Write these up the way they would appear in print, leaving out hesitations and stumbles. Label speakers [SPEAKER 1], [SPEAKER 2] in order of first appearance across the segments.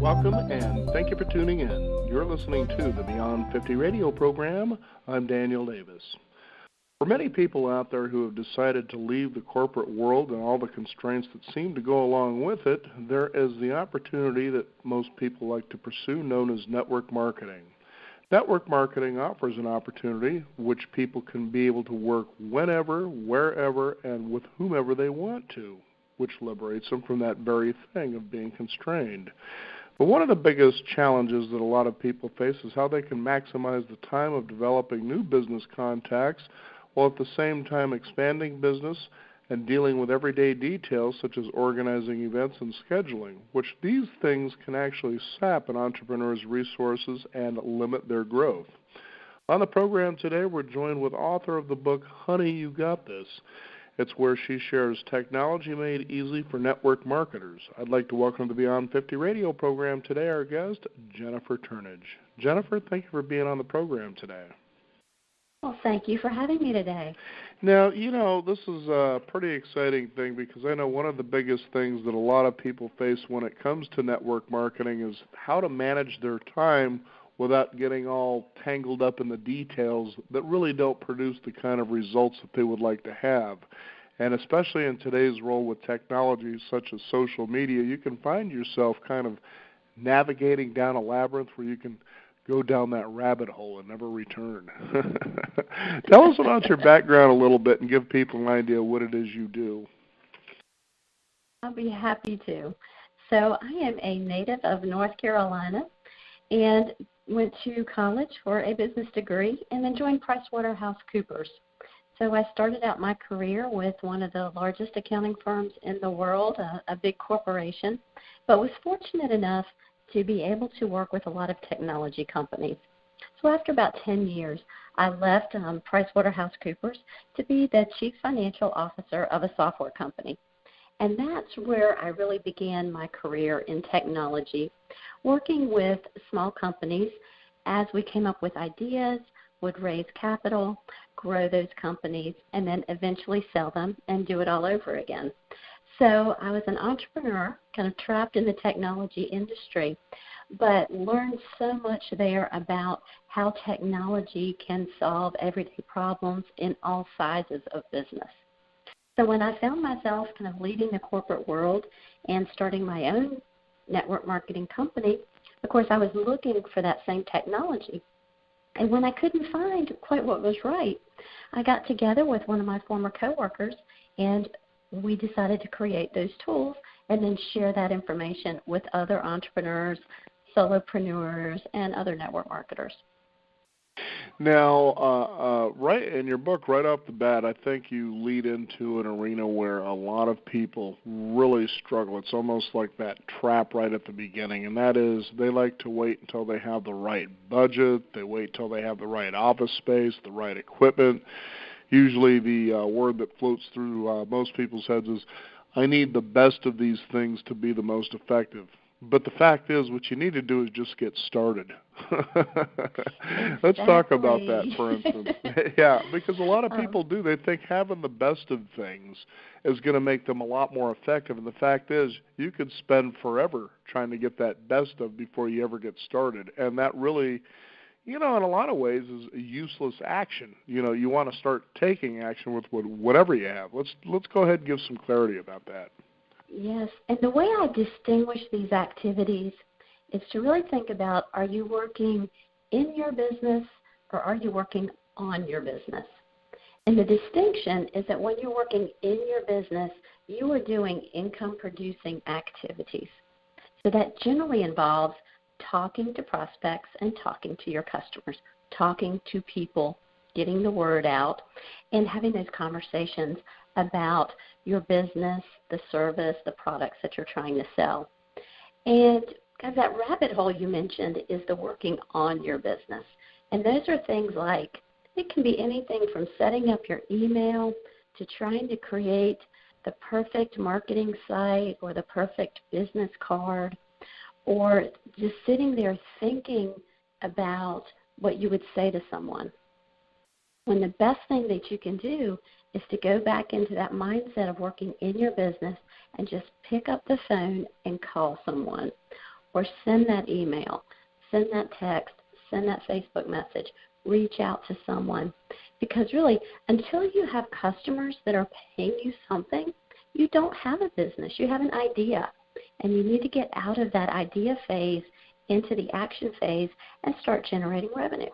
[SPEAKER 1] Welcome and thank you for tuning in. You're listening to the Beyond 50 radio program. I'm Daniel Davis. For many people out there who have decided to leave the corporate world and all the constraints that seem to go along with it, there is the opportunity that most people like to pursue known as network marketing. Network marketing offers an opportunity which people can be able to work whenever, wherever, and with whomever they want to, which liberates them from that very thing of being constrained. But one of the biggest challenges that a lot of people face is how they can maximize the time of developing new business contacts while at the same time expanding business and dealing with everyday details such as organizing events and scheduling, which these things can actually sap an entrepreneur's resources and limit their growth. On the program today, we're joined with author of the book, Honey, You Got This. It's where she shares technology made easy for network marketers. I'd like to welcome to the Beyond 50 radio program today our guest, Jennifer Turnage. Jennifer, thank you for being on the program today.
[SPEAKER 2] Well, thank you for having me today.
[SPEAKER 1] Now, this is a pretty exciting thing because I know one of the biggest things that a lot of people face when it comes to network marketing is how to manage their time without getting all tangled up in the details that really don't produce the kind of results that they would like to have. And especially in today's role with technology such as social media, you can find yourself kind of navigating down a labyrinth where you can go down that rabbit hole and never return. Tell us about your background a little bit and give people an idea of what it is you do.
[SPEAKER 2] I'll be happy to. So I am a native of North Carolina and went to college for a business degree and then joined PricewaterhouseCoopers. So I started out my career with one of the largest accounting firms in the world, a big corporation, but was fortunate enough to be able to work with a lot of technology companies. So after about 10 years, I left PricewaterhouseCoopers to be the chief financial officer of a software company. And that's where I really began my career in technology, working with small companies as we came up with ideas, would raise capital, grow those companies, and then eventually sell them and do it all over again. So I was an entrepreneur, kind of trapped in the technology industry, but learned so much there about how technology can solve everyday problems in all sizes of business. So when I found myself kind of leaving the corporate world and starting my own network marketing company, of course I was looking for that same technology. And when I couldn't find quite what was right, I got together with one of my former coworkers and we decided to create those tools and then share that information with other entrepreneurs, and other network marketers.
[SPEAKER 1] Now, right in your book, right off the bat, I think you lead into an arena where a lot of people really struggle. It's almost like that trap right at the beginning, and that is they like to wait until they have the right budget. They wait till they have the right office space, the right equipment. Usually the word that floats through most people's heads is, I need the best of these things to be the most effective. But the fact is, what you need to do is just get started. Let's talk about that, for instance. Yeah, because a lot of people do. They think having the best of things is going to make them a lot more effective. And the fact is, you could spend forever trying to get that best of before you ever get started. And that really, in a lot of ways is a useless action. You want to start taking action with whatever you have. Let's go ahead and give some clarity about that.
[SPEAKER 2] Yes, and the way I distinguish these activities is to really think about, are you working in your business or are you working on your business? And the distinction is that when you're working in your business, you are doing income-producing activities. So that generally involves talking to prospects and talking to your customers, talking to people, getting the word out, and having those conversations about your business, the service, the products that you're trying to sell. And that rabbit hole you mentioned is the working on your business. And those are things like, it can be anything from setting up your email to trying to create the perfect marketing site or the perfect business card, or just sitting there thinking about what you would say to someone. When the best thing that you can do is to go back into that mindset of working in your business and just pick up the phone and call someone, or send that email, send that text, send that Facebook message, reach out to someone. Because really, until you have customers that are paying you something, you don't have a business. You have an idea. And you need to get out of that idea phase into the action phase and start generating revenue.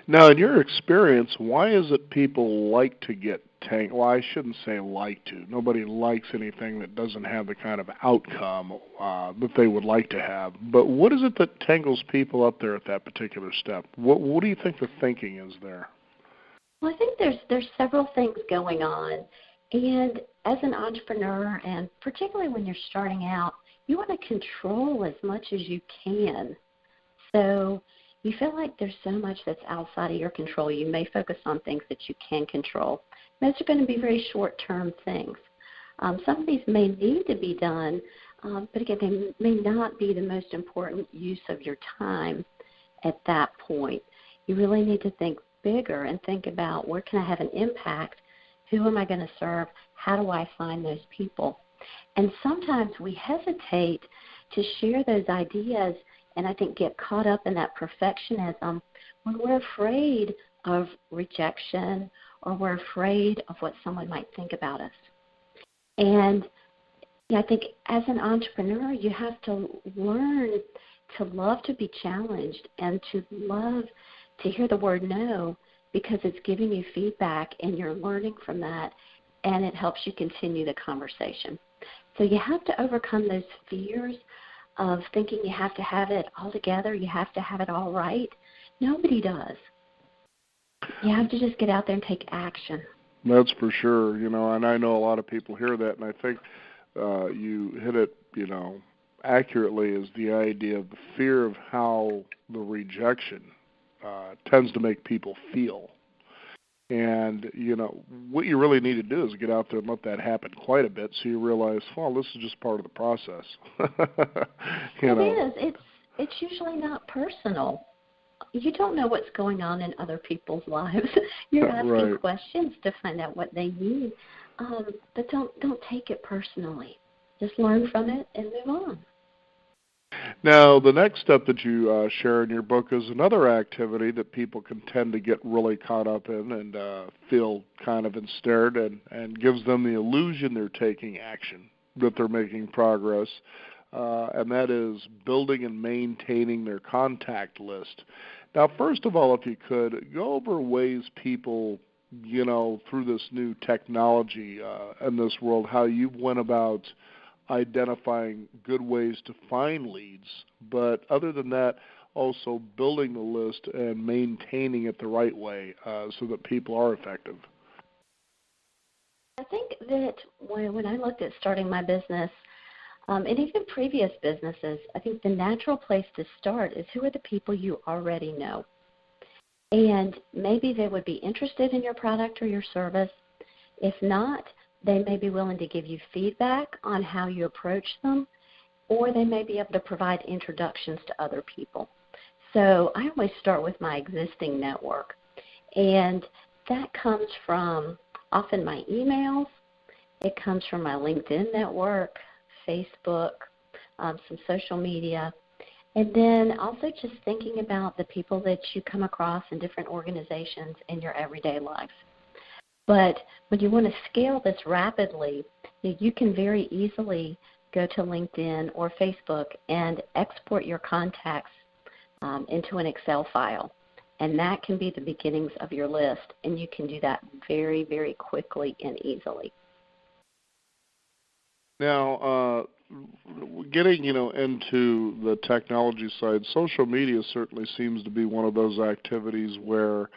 [SPEAKER 1] Now, in your experience, why is it people like to get tangled? Well, I shouldn't say like to. Nobody likes anything that doesn't have the kind of outcome that they would like to have. But what is it that tangles people up there at that particular step? What do you think the thinking is there?
[SPEAKER 2] Well, I think there's several things going on. And as an entrepreneur, and particularly when you're starting out, you want to control as much as you can. So you feel like there's so much that's outside of your control. You may focus on things that you can control. Those are going to be very short-term things. Some of these may need to be done, but again, they may not be the most important use of your time at that point. You really need to think bigger and think about where can I have an impact? Who am I going to serve? How do I find those people? And sometimes we hesitate to share those ideas and I think get caught up in that perfectionism when we're afraid of rejection or we're afraid of what someone might think about us. And I think as an entrepreneur, you have to learn to love to be challenged and to love to hear the word no, because it's giving you feedback and you're learning from that, and it helps you continue the conversation. So you have to overcome those fears of thinking you have to have it all together, you have to have it all right. Nobody does. You have to just get out there and take action.
[SPEAKER 1] That's for sure, and I know a lot of people hear that, and I think you hit it, accurately, is the idea of the fear of how the rejection tends to make people feel. And, what you really need to do is get out there and let that happen quite a bit so you realize, well, this is just part of the process.
[SPEAKER 2] It is. It's usually not personal. You don't know what's going on in other people's lives. You're asking questions to find out what they need. But don't take it personally. Just learn from it and move on.
[SPEAKER 1] Now, the next step that you share in your book is another activity that people can tend to get really caught up in and feel kind of ensnared, and gives them the illusion they're taking action, that they're making progress, and that is building and maintaining their contact list. Now, first of all, if you could, go over ways people, through this new technology in this world, how you went about identifying good ways to find leads, but other than that, also building the list and maintaining it the right way so that people are effective.
[SPEAKER 2] I think that when I looked at starting my business, and even previous businesses, I think the natural place to start is who are the people you already know. And maybe they would be interested in your product or your service. If not, they may be willing to give you feedback on how you approach them, or they may be able to provide introductions to other people. So I always start with my existing network, and that comes from often my emails. It comes from my LinkedIn network, Facebook, some social media, and then also just thinking about the people that you come across in different organizations in your everyday life. But when you want to scale this rapidly, you can very easily go to LinkedIn or Facebook and export your contacts into an Excel file. And that can be the beginnings of your list, and you can do that very, very quickly and easily.
[SPEAKER 1] Now, getting into the technology side, social media certainly seems to be one of those activities where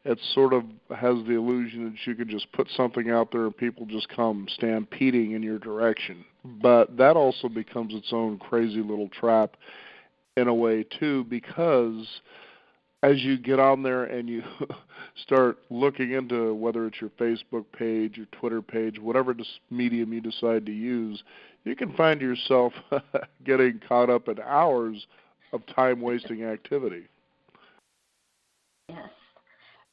[SPEAKER 1] it sort of has the illusion that you could just put something out there and people just come stampeding in your direction. But that also becomes its own crazy little trap in a way too, because as you get on there and you start looking into whether it's your Facebook page, your Twitter page, whatever medium you decide to use, you can find yourself getting caught up in hours of time-wasting activity.
[SPEAKER 2] Yes.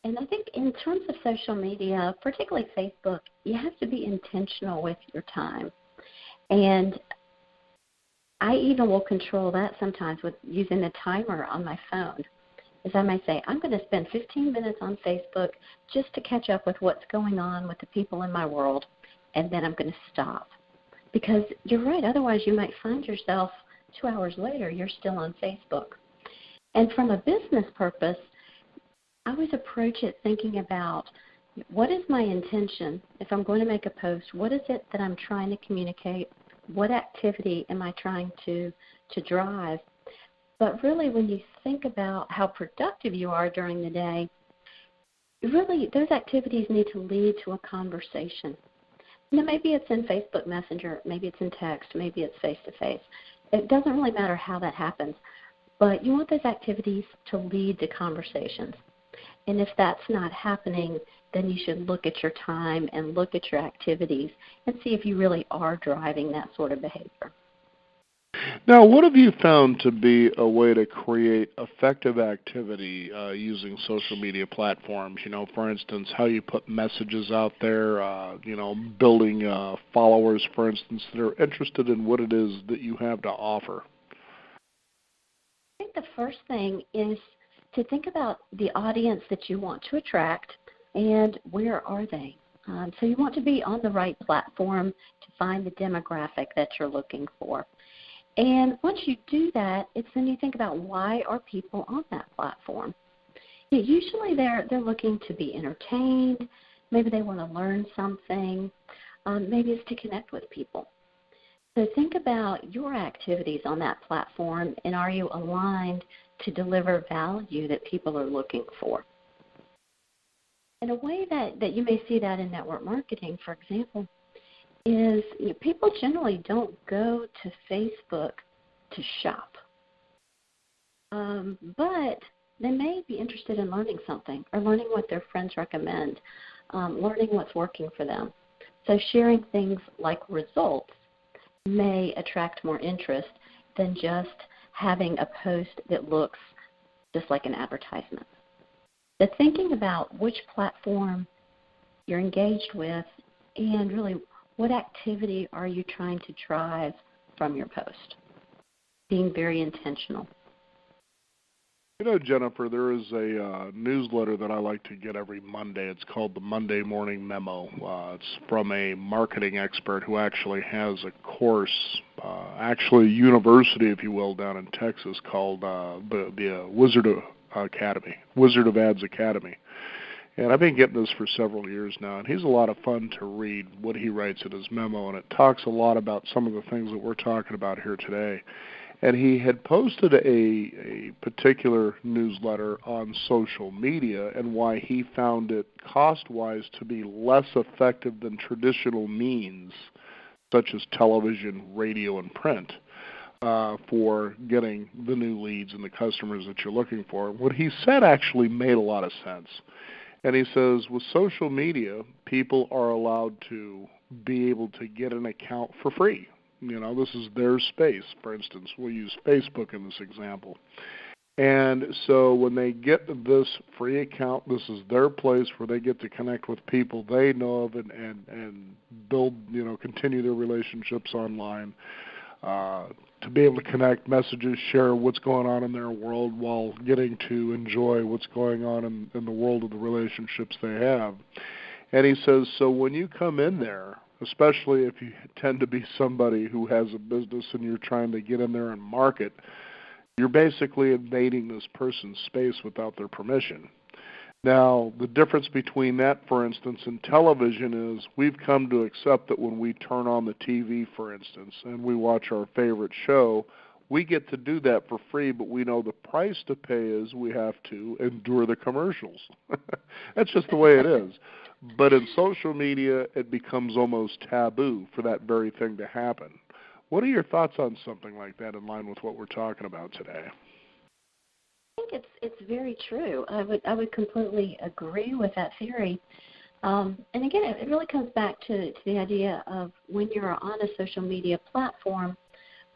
[SPEAKER 2] And I think in terms of social media, particularly Facebook, you have to be intentional with your time. And I even will control that sometimes with using the timer on my phone. As I may say, I'm going to spend 15 minutes on Facebook just to catch up with what's going on with the people in my world, and then I'm going to stop. Because you're right, otherwise you might find yourself 2 hours later, you're still on Facebook. And from a business purpose, I always approach it thinking about what is my intention if I'm going to make a post? What is it that I'm trying to communicate? What activity am I trying to drive? But really, when you think about how productive you are during the day, really those activities need to lead to a conversation. Maybe it's in Facebook Messenger, maybe it's in text, maybe it's face-to-face. It doesn't really matter how that happens, but you want those activities to lead to conversations. And if that's not happening, then you should look at your time and look at your activities and see if you really are driving that sort of behavior.
[SPEAKER 1] Now, what have you found to be a way to create effective activity using social media platforms? For instance, how you put messages out there, building followers, for instance, that are interested in what it is that you have to offer?
[SPEAKER 2] I think the first thing is to think about the audience that you want to attract and where are they. So you want to be on the right platform to find the demographic that you're looking for. And once you do that, it's then you think about why are people on that platform. Usually they're looking to be entertained. Maybe they want to learn something. Maybe it's to connect with people. So think about your activities on that platform, and are you aligned to deliver value that people are looking for? In a way that you may see that in network marketing, for example, is people generally don't go to Facebook to shop. But they may be interested in learning something or learning what their friends recommend, learning what's working for them. So sharing things like results may attract more interest than just having a post that looks just like an advertisement. So thinking about which platform you're engaged with and really what activity are you trying to drive from your post? Being very intentional.
[SPEAKER 1] Jennifer, there is a newsletter that I like to get every Monday. It's called the Monday Morning Memo. It's from a marketing expert who actually has a course, actually a university, if you will, down in Texas called the Wizard of Ads Academy. And I've been getting this for several years now, and he's a lot of fun to read what he writes in his memo, and it talks a lot about some of the things that we're talking about here today. And he had posted a particular newsletter on social media and why he found it cost-wise to be less effective than traditional means, such as television, radio, and print, for getting the new leads and the customers that you're looking for. What he said actually made a lot of sense. And he says, with social media, people are allowed to be able to get an account for free. This is their space. For instance, we'll use Facebook in this example. And so when they get this free account, this is their place where they get to connect with people they know of and build, continue their relationships online, to be able to connect messages, share what's going on in their world while getting to enjoy what's going on in the world of the relationships they have. And he says, so when you come in there, especially if you tend to be somebody who has a business and you're trying to get in there and market, you're basically invading this person's space without their permission. Now, the difference between that, for instance, and television is we've come to accept that when we turn on the TV, for instance, and we watch our favorite show, we get to do that for free, but we know the price to pay is we have to endure the commercials. That's just the way it is. But in social media, it becomes almost taboo for that very thing to happen. What are your thoughts on something like that in line with what we're talking about today?
[SPEAKER 2] I think it's very true. I would completely agree with that theory. And again, it really comes back to the idea of when you're on a social media platform,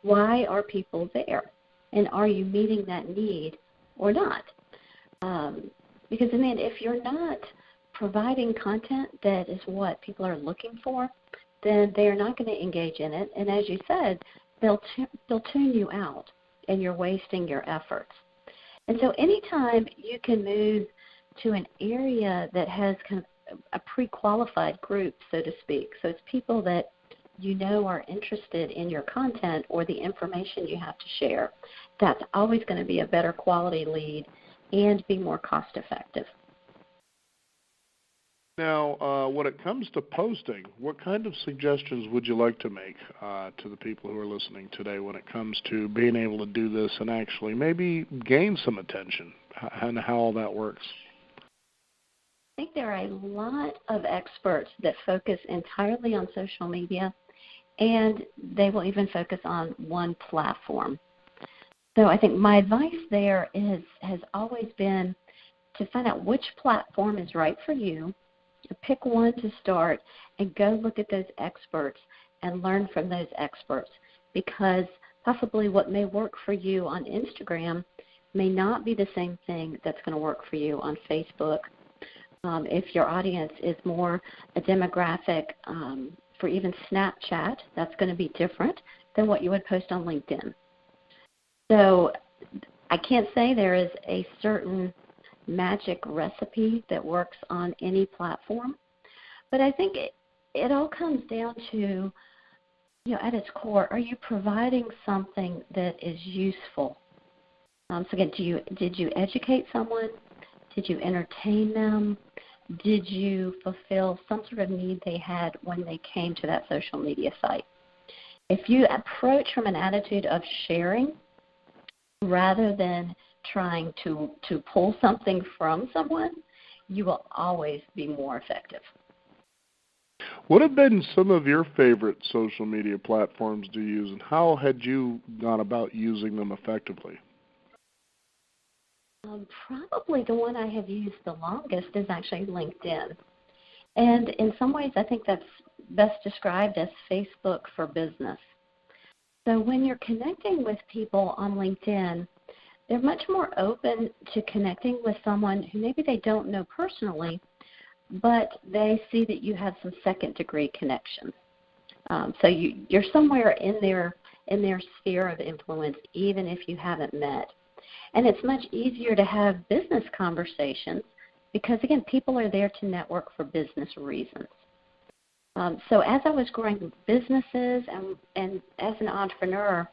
[SPEAKER 2] why are people there? And are you meeting that need or not? Because, if you're not providing content that is what people are looking for, then they're not going to engage in it. And as you said, they'll tune you out, and you're wasting your efforts. And so anytime you can move to an area that has kind of a pre-qualified group, so to speak, so it's people that you know are interested in your content or the information you have to share, that's always going to be a better quality lead and be more cost effective.
[SPEAKER 1] Now, when it comes to posting, what kind of suggestions would you like to make to the people who are listening today when it comes to being able to do this and actually maybe gain some attention and how all that works?
[SPEAKER 2] I think there are a lot of experts that focus entirely on social media, and they will even focus on one platform. So I think my advice there has always been to find out which platform is right for you, pick one to start, and go look at those experts and learn from those experts, because possibly what may work for you on Instagram may not be the same thing that's going to work for you on Facebook. If your audience is more a demographic for even Snapchat, that's going to be different than what you would post on LinkedIn. So I can't say there is a certain magic recipe that works on any platform, but I think it all comes down to, at its core, are you providing something that is useful? So again, did you educate someone? Did you entertain them? Did you fulfill some sort of need they had when they came to that social media site? If you approach from an attitude of sharing rather than trying to pull something from someone, you will always be more effective.
[SPEAKER 1] What have been some of your favorite social media platforms to use, and how had you gone about using them effectively?
[SPEAKER 2] Probably the one I have used the longest is actually LinkedIn. And in some ways, I think that's best described as Facebook for business. So when you're connecting with people on LinkedIn, they're much more open to connecting with someone who maybe they don't know personally, but they see that you have some second-degree connections. So you're somewhere in their sphere of influence, even if you haven't met. And it's much easier to have business conversations because, again, people are there to network for business reasons. So as I was growing businesses and as an entrepreneur,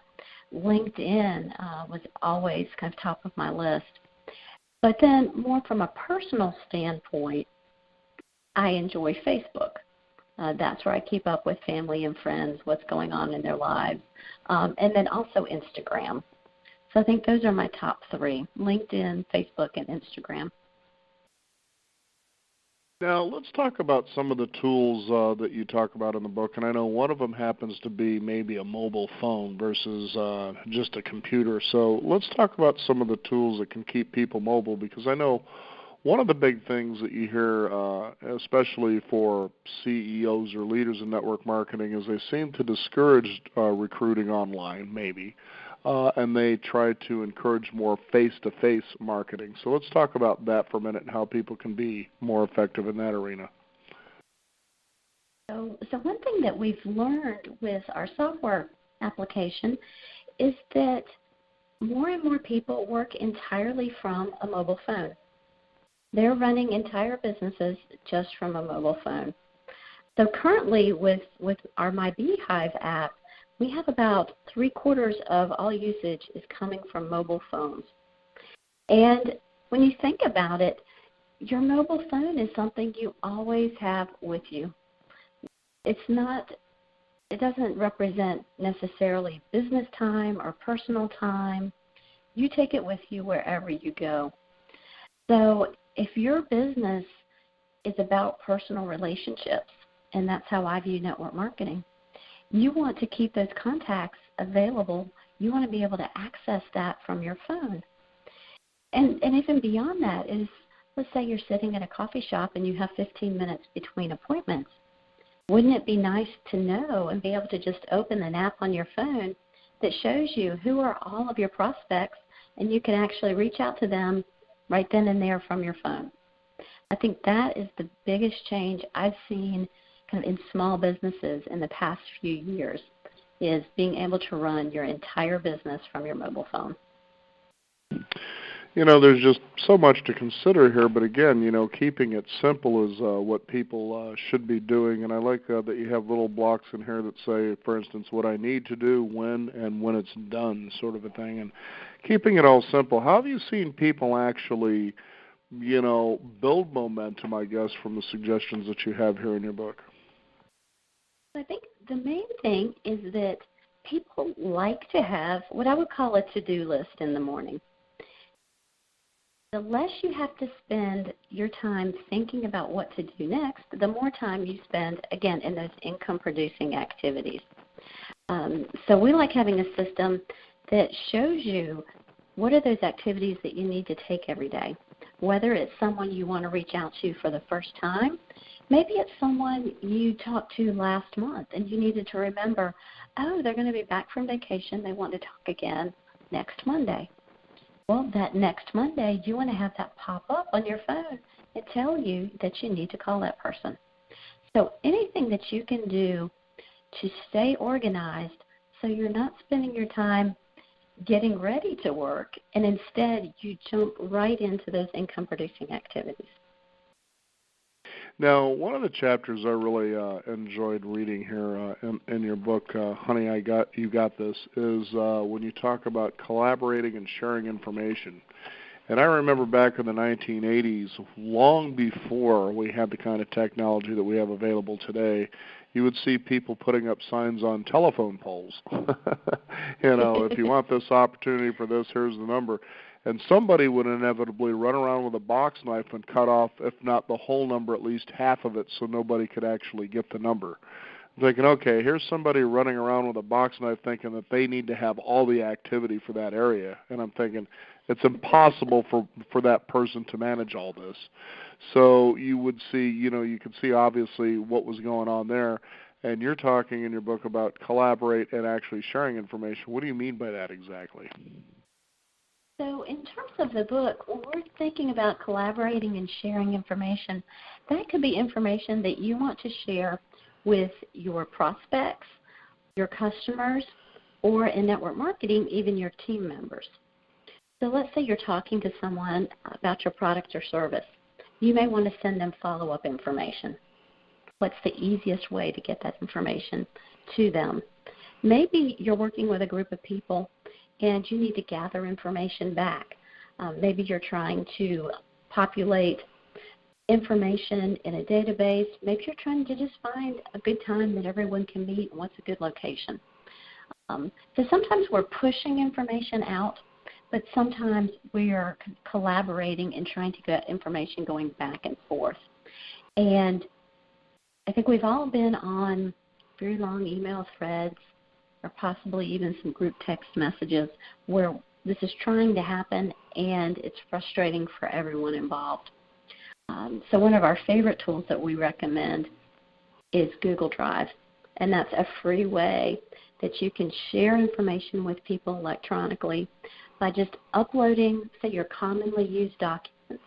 [SPEAKER 2] LinkedIn was always kind of top of my list. But then more from a personal standpoint, I enjoy Facebook. That's where I keep up with family and friends, what's going on in their lives, and then also Instagram. So I think those are my top three: LinkedIn, Facebook, and Instagram.
[SPEAKER 1] Now, let's talk about some of the tools that you talk about in the book, and I know one of them happens to be maybe a mobile phone versus just a computer. So let's talk about some of the tools that can keep people mobile, because I know one of the big things that you hear, especially for CEOs or leaders in network marketing, is they seem to discourage recruiting online, maybe. And they try to encourage more face-to-face marketing. So let's talk about that for a minute and how people can be more effective in that arena.
[SPEAKER 2] So one thing that we've learned with our software application is that more and more people work entirely from a mobile phone. They're running entire businesses just from a mobile phone. So currently with our My Beehive app, we have about 3/4 of all usage is coming from mobile phones. And when you think about it, your mobile phone is something you always have with you. It doesn't represent necessarily business time or personal time. You take it with you wherever you go. So if your business is about personal relationships, and that's how I view network marketing, you want to keep those contacts available. You want to be able to access that from your phone. And even beyond that is, let's say you're sitting at a coffee shop and you have 15 minutes between appointments. Wouldn't it be nice to know and be able to just open an app on your phone that shows you who are all of your prospects, and you can actually reach out to them right then and there from your phone? I think that is the biggest change I've seen kind of in small businesses in the past few years, is being able to run your entire business from your mobile phone.
[SPEAKER 1] There's just so much to consider here, but again, keeping it simple is what people should be doing. And I like that you have little blocks in here that say, for instance, what I need to do, when, and when it's done, sort of a thing. And keeping it all simple. How have you seen people actually, build momentum, I guess, from the suggestions that you have here in your book?
[SPEAKER 2] I think the main thing is that people like to have what I would call a to-do list in the morning. The less you have to spend your time thinking about what to do next, the more time you spend, again, in those income-producing activities. So we like having a system that shows you what are those activities that you need to take every day, whether it's someone you want to reach out to for the first time. Maybe it's someone you talked to last month and you needed to remember, oh, they're going to be back from vacation. They want to talk again next Monday. Well, that next Monday, you want to have that pop up on your phone and tell you that you need to call that person. So anything that you can do to stay organized so you're not spending your time getting ready to work and instead you jump right into those income-producing activities.
[SPEAKER 1] Now, one of the chapters I really enjoyed reading here in your book, Honey, You Got This, is when you talk about collaborating and sharing information. And I remember back in the 1980s, long before we had the kind of technology that we have available today, you would see people putting up signs on telephone poles. If you want this opportunity for this, here's the number. And somebody would inevitably run around with a box knife and cut off, if not the whole number, at least half of it so nobody could actually get the number. I'm thinking, okay, here's somebody running around with a box knife thinking that they need to have all the activity for that area. And I'm thinking, it's impossible for that person to manage all this. So you would see, you could see obviously what was going on there. And you're talking in your book about collaborate and actually sharing information. What do you mean by that exactly?
[SPEAKER 2] So in terms of the book, when we're thinking about collaborating and sharing information, that could be information that you want to share with your prospects, your customers, or in network marketing, even your team members. So let's say you're talking to someone about your product or service. You may want to send them follow-up information. What's the easiest way to get that information to them? Maybe you're working with a group of people and you need to gather information back. Maybe you're trying to populate information in a database. Maybe you're trying to just find a good time that everyone can meet and what's a good location. So sometimes we're pushing information out, but sometimes we are collaborating and trying to get information going back and forth. And I think we've all been on very long email threads or possibly even some group text messages where this is trying to happen and it's frustrating for everyone involved. So one of our favorite tools that we recommend is Google Drive, and that's a free way that you can share information with people electronically by just uploading, say, your commonly used documents.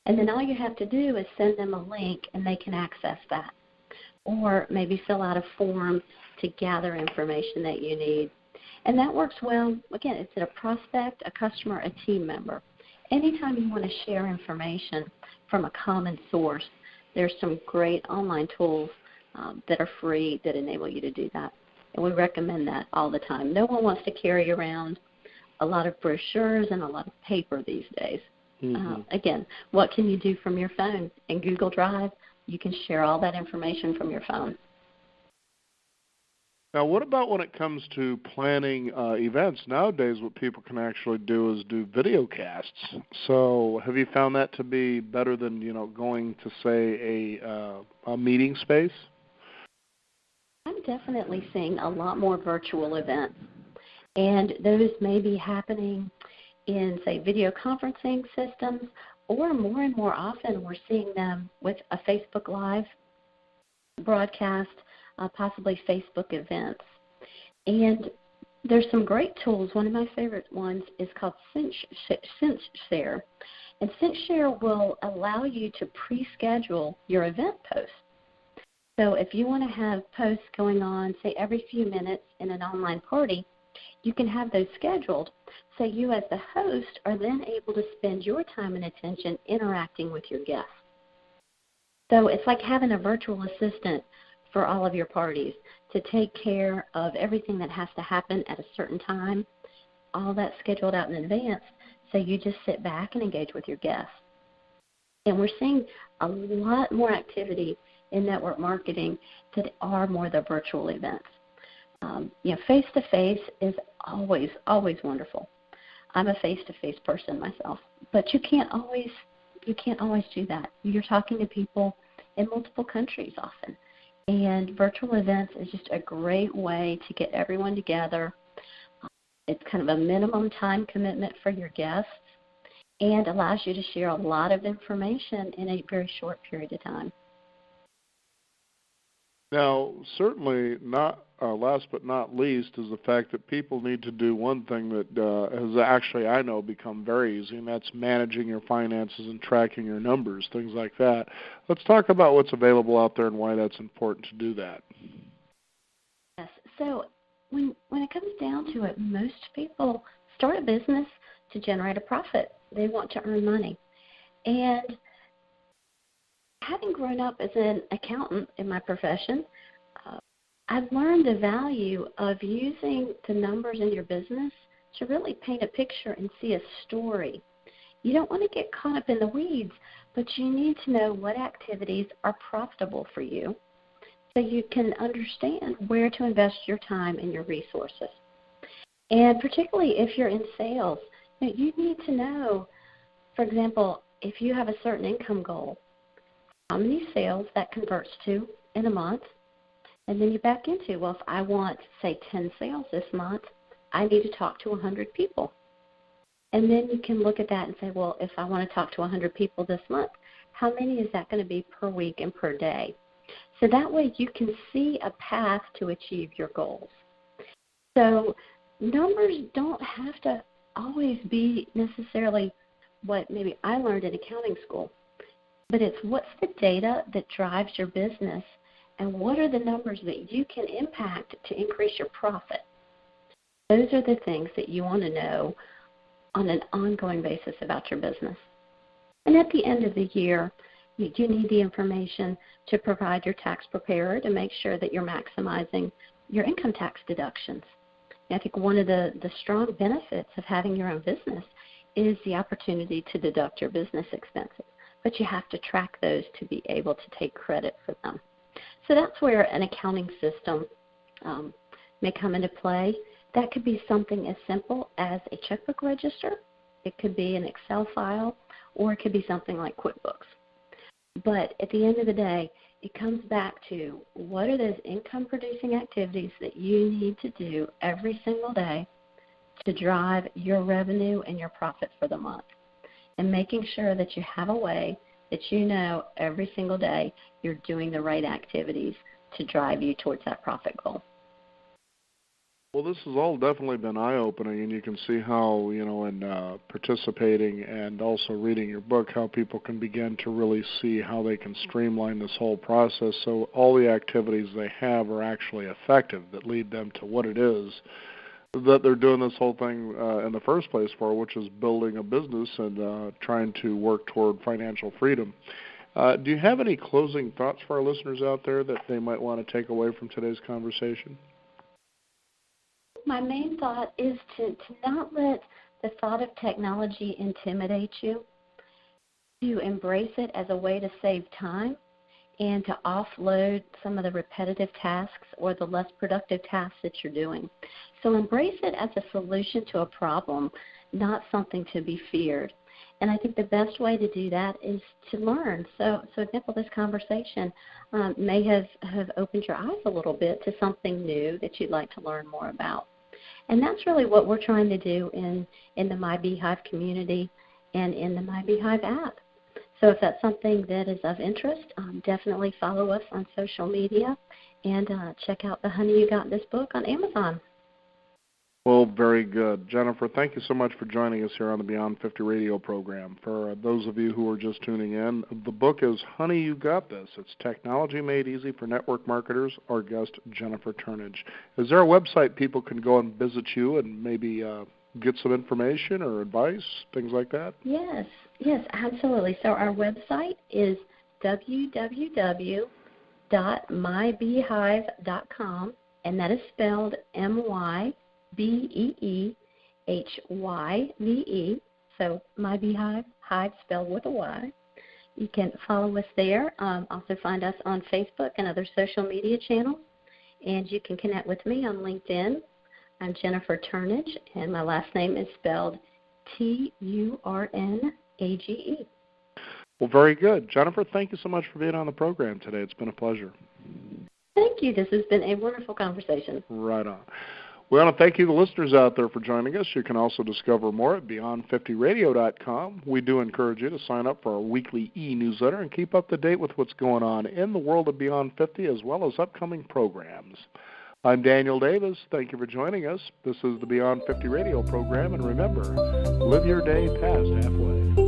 [SPEAKER 2] And then all you have to do is send them a link and they can access that. Or maybe fill out a form to gather information that you need. And that works well, again, it's a prospect, a customer, a team member. Anytime you want to share information from a common source, there's some great online tools that are free that enable you to do that. And we recommend that all the time. No one wants to carry around a lot of brochures and a lot of paper these days. Mm-hmm. Again, what can you do from your phone? In Google Drive, you can share all that information from your phone.
[SPEAKER 1] Now, what about when it comes to planning events? Nowadays, what people can actually do is do video casts. So have you found that to be better than, going to, say, a meeting space?
[SPEAKER 2] I'm definitely seeing a lot more virtual events. And those may be happening in, say, video conferencing systems, or more and more often we're seeing them with a Facebook Live broadcast, possibly Facebook events. And there's some great tools. One of my favorite ones is called Syndicated. And Syndicated will allow you to pre-schedule your event posts. So if you want to have posts going on, say, every few minutes in an online party, you can have those scheduled. So you as the host are then able to spend your time and attention interacting with your guests. So it's like having a virtual assistant for all of your parties to take care of everything that has to happen at a certain time, all that's scheduled out in advance, so you just sit back and engage with your guests. And we're seeing a lot more activity in network marketing that are more the virtual events. Face-to-face is always, always wonderful. I'm a face-to-face person myself, but you can't always do that. You're talking to people in multiple countries often, and virtual events is just a great way to get everyone together. It's kind of a minimum time commitment for your guests and allows you to share a lot of information in a very short period of time.
[SPEAKER 1] Now, certainly not last but not least is the fact that people need to do one thing that has actually, I know, become very easy, and that's managing your finances and tracking your numbers, things like that. Let's talk about what's available out there and why that's important to do that.
[SPEAKER 2] Yes. So when it comes down to it, most people start a business to generate a profit. They want to earn money. And having grown up as an accountant in my profession, I've learned the value of using the numbers in your business to really paint a picture and see a story. You don't want to get caught up in the weeds, but you need to know what activities are profitable for you so you can understand where to invest your time and your resources. And particularly if you're in sales, you need to know, for example, if you have a certain income goal, how many sales that converts to in a month, and then you back into, well, if I want, say, 10 sales this month, I need to talk to 100 people. And then you can look at that and say, well, if I want to talk to 100 people this month, how many is that going to be per week and per day? So that way you can see a path to achieve your goals. So numbers don't have to always be necessarily what maybe I learned in accounting school, but it's what's the data that drives your business and what are the numbers that you can impact to increase your profit. Those are the things that you want to know on an ongoing basis about your business. And at the end of the year, you need the information to provide your tax preparer to make sure that you're maximizing your income tax deductions. And I think one of the strong benefits of having your own business is the opportunity to deduct your business expenses, but you have to track those to be able to take credit for them. So that's where an accounting system may come into play. That could be something as simple as a checkbook register. It could be an Excel file, or it could be something like QuickBooks. But at the end of the day, it comes back to what are those income-producing activities that you need to do every single day to drive your revenue and your profit for the month, and making sure that you have a way that you know every single day you're doing the right activities to drive you towards that profit goal.
[SPEAKER 1] Well, this has all definitely been eye-opening, and you can see how, in participating and also reading your book, how people can begin to really see how they can streamline this whole process so all the activities they have are actually effective, that lead them to what it is that they're doing this whole thing in the first place for, which is building a business and trying to work toward financial freedom. Do you have any closing thoughts for our listeners out there that they might want to take away from today's conversation?
[SPEAKER 2] My main thought is to not let the thought of technology intimidate you, to embrace it as a way to save time and to offload some of the repetitive tasks or the less productive tasks that you're doing. So embrace it as a solution to a problem, not something to be feared. And I think the best way to do that is to learn. So example, this conversation may have opened your eyes a little bit to something new that you'd like to learn more about. And that's really what we're trying to do in the MyBeehive community and in the MyBeehive app. So if that's something that is of interest, definitely follow us on social media and check out The Honey You Got in This Book on Amazon.
[SPEAKER 1] Well, very good. Jennifer, thank you so much for joining us here on the Beyond 50 radio program. For those of you who are just tuning in, the book is Honey, You Got This. It's Technology Made Easy for Network Marketers. Our guest, Jennifer Turnage. Is there a website people can go and visit you and maybe get some information or advice, things like that?
[SPEAKER 2] Yes, absolutely. So our website is www.mybeehive.com, and that is spelled MYBEEHYVE. So My Beehive, Hive spelled with a Y. You can follow us there. Also find us on Facebook and other social media channels. And you can connect with me on LinkedIn. I'm Jennifer Turnage, and my last name is spelled Turnage.
[SPEAKER 1] Well, very good. Jennifer, thank you so much for being on the program today. It's been a pleasure.
[SPEAKER 2] Thank you. This has been a wonderful conversation.
[SPEAKER 1] Right on. We want to thank you, the listeners out there, for joining us. You can also discover more at Beyond50Radio.com. We do encourage you to sign up for our weekly e-newsletter and keep up to date with what's going on in the world of Beyond 50 as well as upcoming programs. I'm Daniel Davis. Thank you for joining us. This is the Beyond 50 radio program, and remember, live your day past halfway.